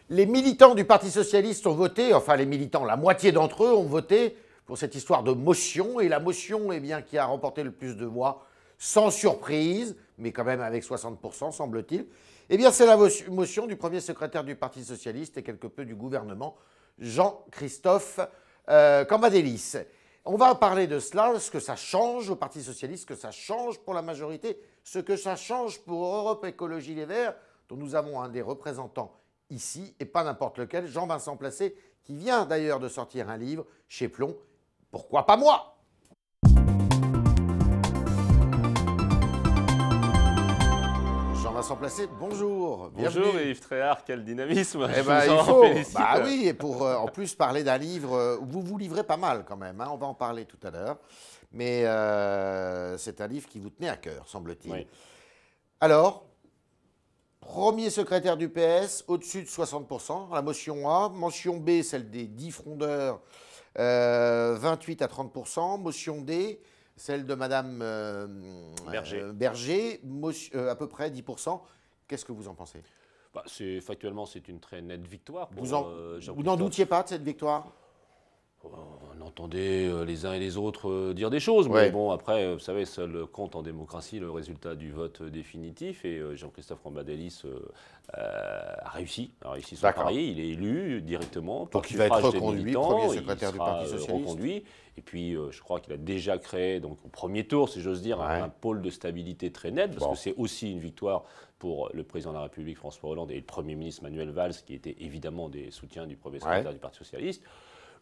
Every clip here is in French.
Les militants du Parti socialiste ont voté, enfin les militants, la moitié d'entre eux ont voté pour cette histoire de motion. Et la motion eh bien, qui a remporté le plus de voix, sans surprise, mais quand même avec 60% semble-t-il, eh bien c'est la motion du premier secrétaire du Parti socialiste et quelque peu du gouvernement, Jean-Christophe Cambadélis. On va parler de cela, ce que ça change au Parti socialiste, ce que ça change pour la majorité, ce que ça change pour Europe Écologie Les Verts, dont nous avons un des représentants ici, et pas n'importe lequel, Jean-Vincent Placé, qui vient d'ailleurs de sortir un livre chez Plomb. Pourquoi pas moi? Jean-Vincent Placé, bonjour. Bonjour bienvenue. Yves Tréhard, quel dynamisme. Eh ben, il faut, bah oui, et pour en plus parler d'un livre, vous vous livrez pas mal quand même, hein, on va en parler tout à l'heure, mais c'est un livre qui vous tenait à cœur, semble-t-il. Oui. Alors, premier secrétaire du PS, au-dessus de 60%, la motion A. Motion B, celle des 10 frondeurs, 28 à 30%. Motion D, celle de Madame Berger, à peu près 10%. Qu'est-ce que vous en pensez? Factuellement, c'est une très nette victoire. Pour, vous n'en doutiez pas de cette victoire? On entendait les uns et les autres dire des choses, Ouais. mais bon, après, vous savez, seul compte en démocratie le résultat du vote définitif, et Jean-Christophe Cambadélis a réussi son pari, il est élu directement. Donc il va être reconduit, premier secrétaire du Parti socialiste. Reconduit. Et puis, je crois qu'il a déjà créé, donc au premier tour, si j'ose dire, un pôle de stabilité très net, parce que c'est aussi une victoire pour le président de la République, François Hollande, et le Premier ministre Manuel Valls, qui étaient évidemment des soutiens du premier secrétaire du Parti socialiste.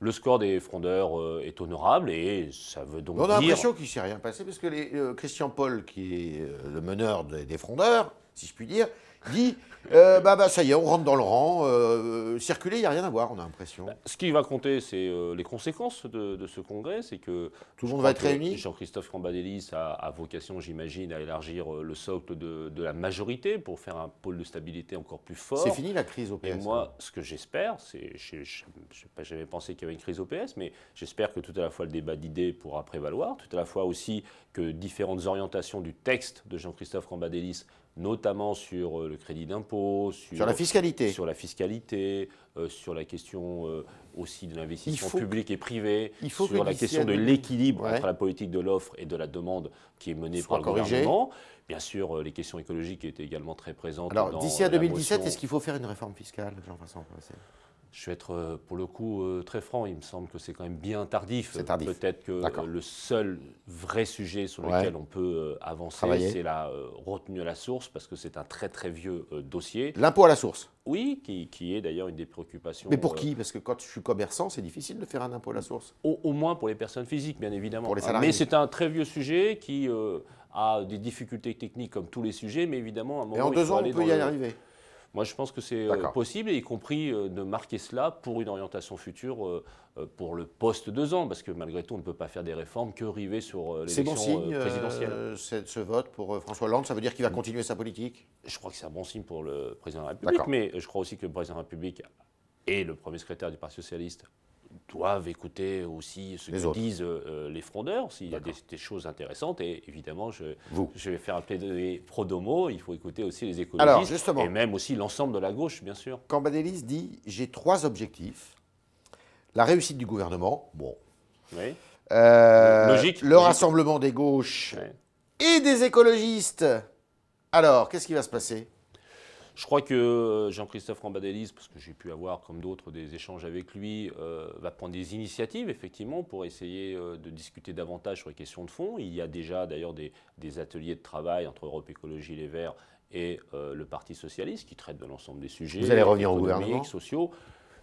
Le score des frondeurs est honorable et ça veut donc dire... On a l'impression qu'il ne s'est rien passé parce que Christian Paul, qui est le meneur des frondeurs, si je puis dire, dit ça y est, on rentre dans le rang, circuler, il n'y a rien à voir, on a l'impression. Ce qui va compter, c'est les conséquences de ce congrès, c'est que tout le monde va être réuni. Jean-Christophe Cambadélis a vocation, j'imagine, à élargir le socle de la majorité pour faire un pôle de stabilité encore plus fort. C'est fini la crise au PS. Et moi, ce que j'espère, je n'ai pas jamais pensé qu'il y avait une crise au PS, mais j'espère que tout à la fois le débat d'idées pourra prévaloir, tout à la fois aussi que différentes orientations du texte de Jean-Christophe Cambadélis, notamment sur le crédit d'impôt, sur la fiscalité, sur la question aussi de l'investissement public et privé, sur la question de l'équilibre entre la politique de l'offre et de la demande qui est menée par le gouvernement. Bien sûr, les questions écologiques étaient également très présentes. Alors, d'ici à 2017, est-ce qu'il faut faire une réforme fiscale, Jean-Vincent Placé? Je vais être, pour le coup, très franc. Il me semble que c'est quand même bien tardif. C'est tardif. Peut-être que le seul vrai sujet sur lequel on peut avancer, c'est la retenue à la source, parce que c'est un très très vieux dossier. L'impôt à la source? Oui, qui est d'ailleurs une des préoccupations. Mais pour qui? Parce que quand je suis commerçant, c'est difficile de faire un impôt à la source. Au moins pour les personnes physiques, bien évidemment. Pour les salariés. Mais c'est un très vieux sujet qui a des difficultés techniques comme tous les sujets, mais évidemment, à un moment, et en 2 ans, on peut y arriver? Moi, je pense que c'est possible, et y compris de marquer cela pour une orientation future pour le post-2 ans, parce que malgré tout, on ne peut pas faire des réformes que rivées sur l'élection présidentielle. Ce vote pour François Hollande, ça veut dire qu'il va continuer sa politique? Je crois que c'est un bon signe pour le président de la République, mais je crois aussi que le président de la République et le premier secrétaire du Parti socialiste doivent écouter aussi ce que disent les frondeurs, s'il y a des choses intéressantes. Et évidemment, je vais faire un plaidoyer pro domo, il faut écouter aussi les écologistes, et même aussi l'ensemble de la gauche, bien sûr. Cambadélis dit « J'ai 3 objectifs. La réussite du gouvernement, bon. Oui. Logique. Le rassemblement des gauches et des écologistes. Alors, qu'est-ce qui va se passer ? » Je crois que Jean-Christophe Cambadélis, parce que j'ai pu avoir, comme d'autres, des échanges avec lui, va prendre des initiatives, effectivement, pour essayer de discuter davantage sur les questions de fond. Il y a déjà, d'ailleurs, des ateliers de travail entre Europe Écologie Les Verts et le Parti socialiste qui traitent de l'ensemble des sujets. Vous allez revenir au gouvernement ? Sociaux.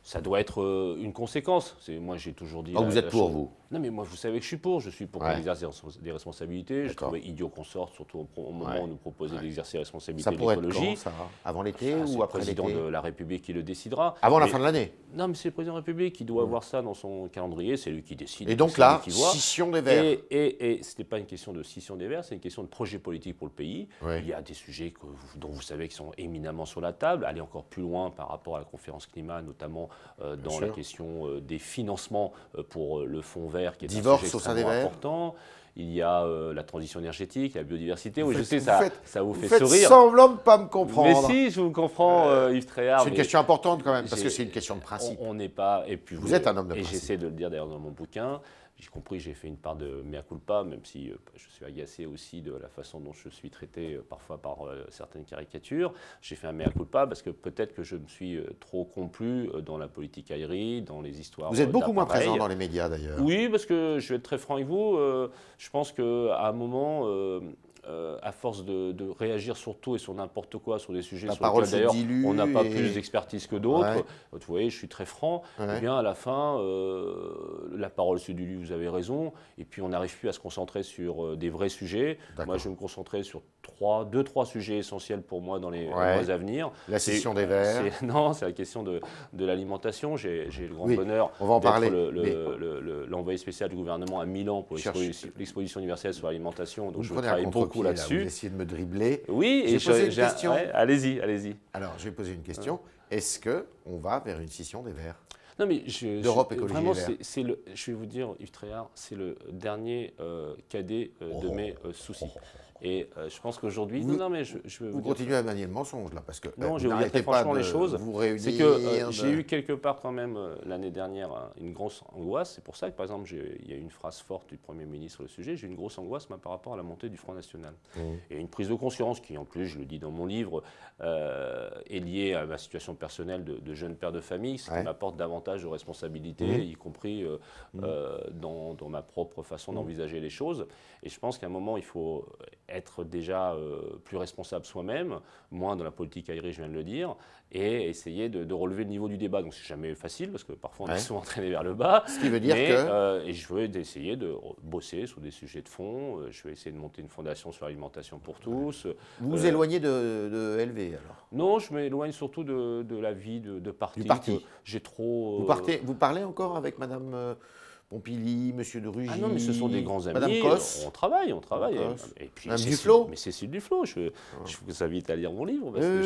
Ça doit être une conséquence. Moi, j'ai toujours dit... vous êtes pour, vous ? Non, mais moi, vous savez que je suis pour. Je suis pour qu'on exerce des responsabilités. Je trouvais idiot qu'on sorte, surtout au moment où nous proposait d'exercer les responsabilités de l'écologie. Ça pourrait être quand, avant l'été ou après l'été ? C'est le président de la République qui le décidera. Avant la fin de l'année ? Non, mais c'est le président de la République qui doit avoir ça dans son calendrier. C'est lui qui décide. Et donc là, scission des Verts. Et ce n'est pas une question de scission des Verts, c'est une question de projet politique pour le pays. Il y a des sujets dont vous savez qui sont éminemment sur la table. Aller encore plus loin par rapport à la conférence climat, notamment dans la question des financements pour le fonds vert, qui est un sujet extrêmement important. il y a la transition énergétique, la biodiversité. Oui, je sais, ça vous fait sourire. Vous faites semblant de ne pas me comprendre. Mais si, je vous comprends, Yves Tréhard. C'est une question importante quand même, parce que c'est une question de principe. On n'est pas... Et puis vous êtes un homme de principe. Et j'essaie de le dire d'ailleurs dans mon bouquin. J'ai compris, j'ai fait une part de mea culpa, même si je suis agacé aussi de la façon dont je suis traité parfois par certaines caricatures. J'ai fait un mea culpa parce que peut-être que je me suis trop complu dans la politique aérie, dans les histoires. Vous êtes beaucoup moins présent dans les médias d'ailleurs. Oui, parce que je vais être très franc avec vous. Je pense qu'à un moment, à force de réagir sur tout et sur n'importe quoi, sur des sujets sur lesquels d'ailleurs on n'a pas plus d'expertise que d'autres, vous voyez, je suis très franc, eh bien à la fin, la parole se dilue, vous avez raison, et puis on n'arrive plus à se concentrer sur des vrais sujets. Moi, je vais me concentrer sur deux, trois sujets essentiels pour moi dans les mois à venir. La scission des Verts. Non, c'est la question de l'alimentation. J'ai le grand bonheur d'être l'envoyé spécial du gouvernement à Milan pour l'exposition universelle sur l'alimentation, donc je travaille beaucoup là-dessus. Vous essayez de me dribbler. Oui, j'ai posé une question. Allez-y, allez-y. Alors, je vais poser une question. Est-ce qu'on va vers une scission des Verts? Non, mais d'Europe Écologie vraiment, Les Verts. je vais vous dire, Yves Tréhard, c'est le dernier cadet de mes soucis. Et je pense qu'aujourd'hui... Vous continuez à manier le mensonge, là, parce que non, je vais vous dire très franchement les choses. C'est que j'ai eu quelque part quand même l'année dernière une grosse angoisse. C'est pour ça que, par exemple, il y a une phrase forte du Premier ministre sur le sujet. J'ai eu une grosse angoisse par rapport à la montée du Front National. Et une prise de conscience qui, en plus, je le dis dans mon livre, est liée à ma situation personnelle de jeune père de famille, ce qui m'apporte davantage de responsabilités, y compris dans ma propre façon d'envisager les choses. Et je pense qu'à un moment, il faut être déjà plus responsable soi-même, moins dans la politique aérienne, je viens de le dire, et essayer de relever le niveau du débat. Donc c'est jamais facile, parce que parfois on est souvent entraîné vers le bas. Ce qui veut dire que... et je veux essayer de bosser sur des sujets de fond, je vais essayer de monter une fondation sur l'alimentation pour tous. Vous vous éloignez de LV, alors? Non, je m'éloigne surtout de la vie de parti. Du parti. J'ai trop... Vous parlez encore avec Madame... Pompili, Monsieur de Rugy. Ah non, mais ce sont des grands amis. Madame Cos. On travaille. Et puis Madame Duflot. Mais Cécile Duflot, je vous invite à lire mon livre. Parce que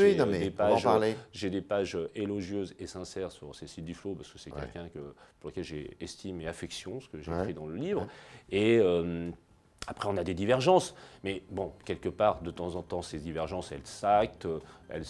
j'ai des pages élogieuses et sincères sur Cécile Duflot, parce que c'est quelqu'un pour lequel j'ai estime et affection, ce que j'ai écrit dans le livre. Et après, on a des divergences. Mais bon, quelque part, de temps en temps, ces divergences, elles s'actent, elles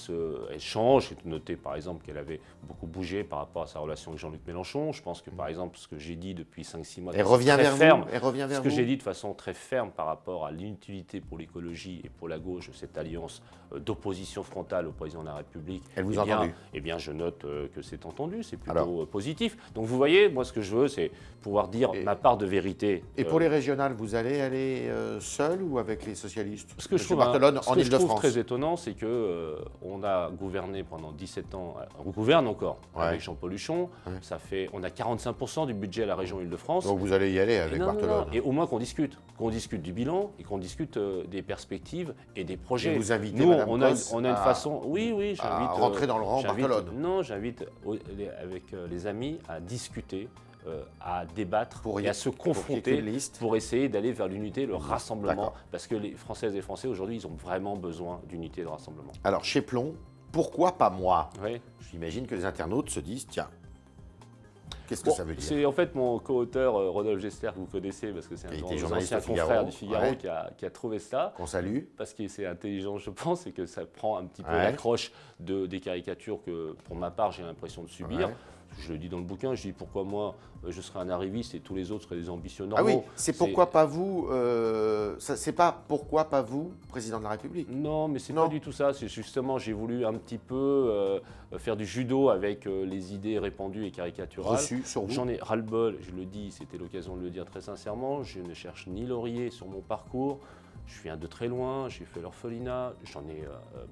changent. J'ai noté, par exemple, qu'elle avait beaucoup bougé par rapport à sa relation avec Jean-Luc Mélenchon. Je pense que, par exemple, ce que j'ai dit depuis 5-6 mois... Elle revient vers vous. Ce que j'ai dit de façon très ferme par rapport à l'inutilité pour l'écologie et pour la gauche de cette alliance d'opposition frontale au président de la République. Elle vous a entendu? Eh bien, je note que c'est entendu. C'est plutôt positif. Donc, vous voyez, moi, ce que je veux, c'est pouvoir dire ma part de vérité. Et pour les régionales, vous allez aller seul ou avec les socialistes? Ce que je trouve très étonnant, c'est qu'on a gouverné pendant 17 ans, on gouverne encore avec Jean-Paul Huchon, on a 45% du budget à la région Île-de-France. Donc vous allez y aller avec Barthelone. Et au moins qu'on discute du bilan et qu'on discute des perspectives et des projets. Et vous invitez nous, Madame on a une façon... Oui, j'invite... À rentrer dans le rang Barthelone. Non, j'invite avec les amis à discuter, à débattre et à se confronter pour essayer d'aller vers l'unité, le rassemblement. Parce que les Françaises et Français, aujourd'hui, ils ont vraiment besoin d'unité et de rassemblement. Alors, chez Plon, pourquoi pas moi? J'imagine que les internautes se disent, tiens, qu'est-ce que ça veut dire? C'est en fait mon co-auteur Rodolphe Gessler, que vous connaissez, parce que c'est un ancien confrère du Figaro qui a trouvé ça. Qu'on salue. Parce que c'est intelligent, je pense, et que ça prend un petit peu l'accroche des caricatures que, pour ma part, j'ai l'impression de subir. Je le dis dans le bouquin, je dis pourquoi moi je serais un arriviste et tous les autres seraient des ambitieux normaux. Ah oui, c'est pourquoi pas vous, c'est pas pourquoi pas vous, président de la République. Non, mais c'est pas du tout ça. C'est justement, j'ai voulu un petit peu faire du judo avec les idées répandues et caricaturales. Reçues sur vous. J'en ai ras-le-bol, je le dis, c'était l'occasion de le dire très sincèrement. Je ne cherche ni laurier sur mon parcours. Je viens de très loin, j'ai fait l'orphelinat, j'en ai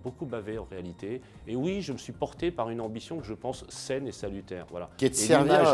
beaucoup bavé en réalité. Et oui, je me suis porté par une ambition que je pense saine et salutaire. Voilà. Qui est de servir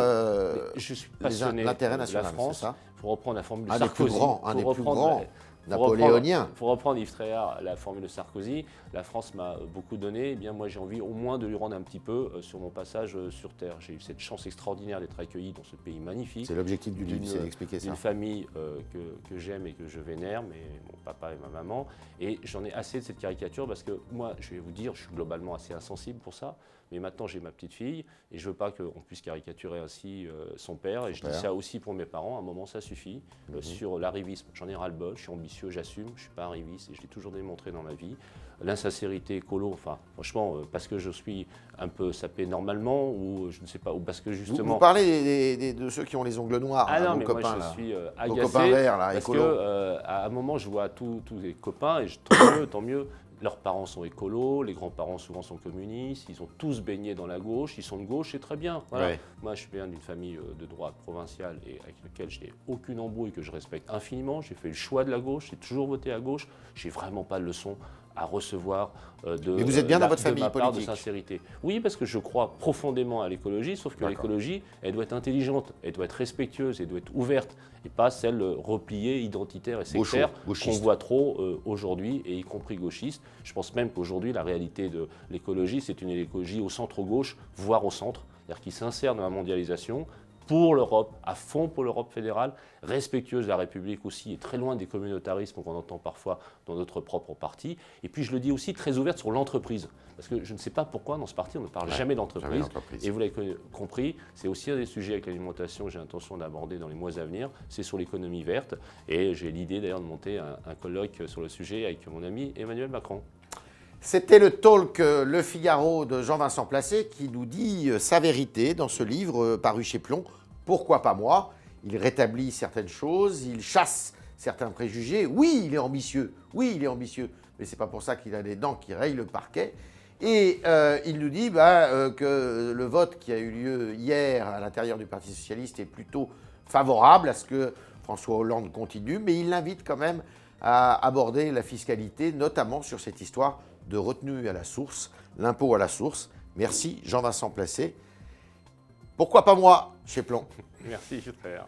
je suis passionné l'intérêt national, de la France. c'est ça? Pour reprendre la formule de Sarkozy. Un des plus grands napoléonien. Pour reprendre Yves Tréhard, la formule de Sarkozy, la France m'a beaucoup donné, eh bien moi j'ai envie au moins de lui rendre un petit peu sur mon passage sur Terre. J'ai eu cette chance extraordinaire d'être accueilli dans ce pays magnifique. C'est l'objectif du livre, c'est d'expliquer ça. Une famille que j'aime et que je vénère, mais mon papa et ma maman. Et j'en ai assez de cette caricature parce que moi, je vais vous dire, je suis globalement assez insensible pour ça. Mais maintenant, j'ai ma petite fille et je ne veux pas qu'on puisse caricaturer ainsi son père. Et je dis ça aussi pour mes parents. À un moment, ça suffit. Sur l'arrivisme, j'en ai ras-le-bol. Je suis ambitieux, j'assume. Je ne suis pas arriviste et je l'ai toujours démontré dans ma vie. L'insincérité écolo, enfin, franchement, parce que je suis un peu sapé normalement ou je ne sais pas, ou parce que justement. Vous parlez de ceux qui ont les ongles noirs, ah non, vos mais copains, moi, je suis agacé. Vos copains verts, là, parce écolo. qu'à un moment, je vois tous les copains et tant mieux. Leurs parents sont écolos, les grands-parents souvent sont communistes, ils ont tous baigné dans la gauche, ils sont de gauche, c'est très bien. Voilà. Ouais. Moi, je viens d'une famille de droite provinciale et avec laquelle je n'ai aucune embrouille, que je respecte infiniment. J'ai fait le choix de la gauche, j'ai toujours voté à gauche. J'ai vraiment pas de leçon à recevoir Mais vous êtes bien dans votre famille politique. De sincérité. Oui, parce que je crois profondément à l'écologie, sauf que l'écologie, elle doit être intelligente, elle doit être respectueuse, elle doit être ouverte, et pas celle repliée, identitaire et sectaire qu'on voit trop aujourd'hui, et y compris gauchiste. Je pense même qu'aujourd'hui, la réalité de l'écologie, c'est une écologie au centre-gauche, voire au centre, c'est-à-dire qui s'insère dans la mondialisation, pour l'Europe, à fond pour l'Europe fédérale, respectueuse de la République aussi, et très loin des communautarismes qu'on entend parfois dans notre propre parti. Et puis je le dis aussi, très ouverte sur l'entreprise. Parce que je ne sais pas pourquoi dans ce parti on ne parle jamais d'entreprise. Et vous l'avez compris, c'est aussi un des sujets avec l'alimentation que j'ai l'intention d'aborder dans les mois à venir, c'est sur l'économie verte. Et j'ai l'idée d'ailleurs de monter un colloque sur le sujet avec mon ami Emmanuel Macron. C'était le talk Le Figaro de Jean-Vincent Placé qui nous dit sa vérité dans ce livre paru chez Plon. Pourquoi pas moi? Il rétablit certaines choses, il chasse certains préjugés. Oui, il est ambitieux, mais ce n'est pas pour ça qu'il a les dents qui rayent le parquet. Et il nous dit que le vote qui a eu lieu hier à l'intérieur du Parti Socialiste est plutôt favorable à ce que François Hollande continue, mais il l'invite quand même à aborder la fiscalité, notamment sur cette histoire de retenue à la source, l'impôt à la source. Merci Jean-Vincent Placé. Pourquoi pas moi, chez Plon? Merci, je vais faire.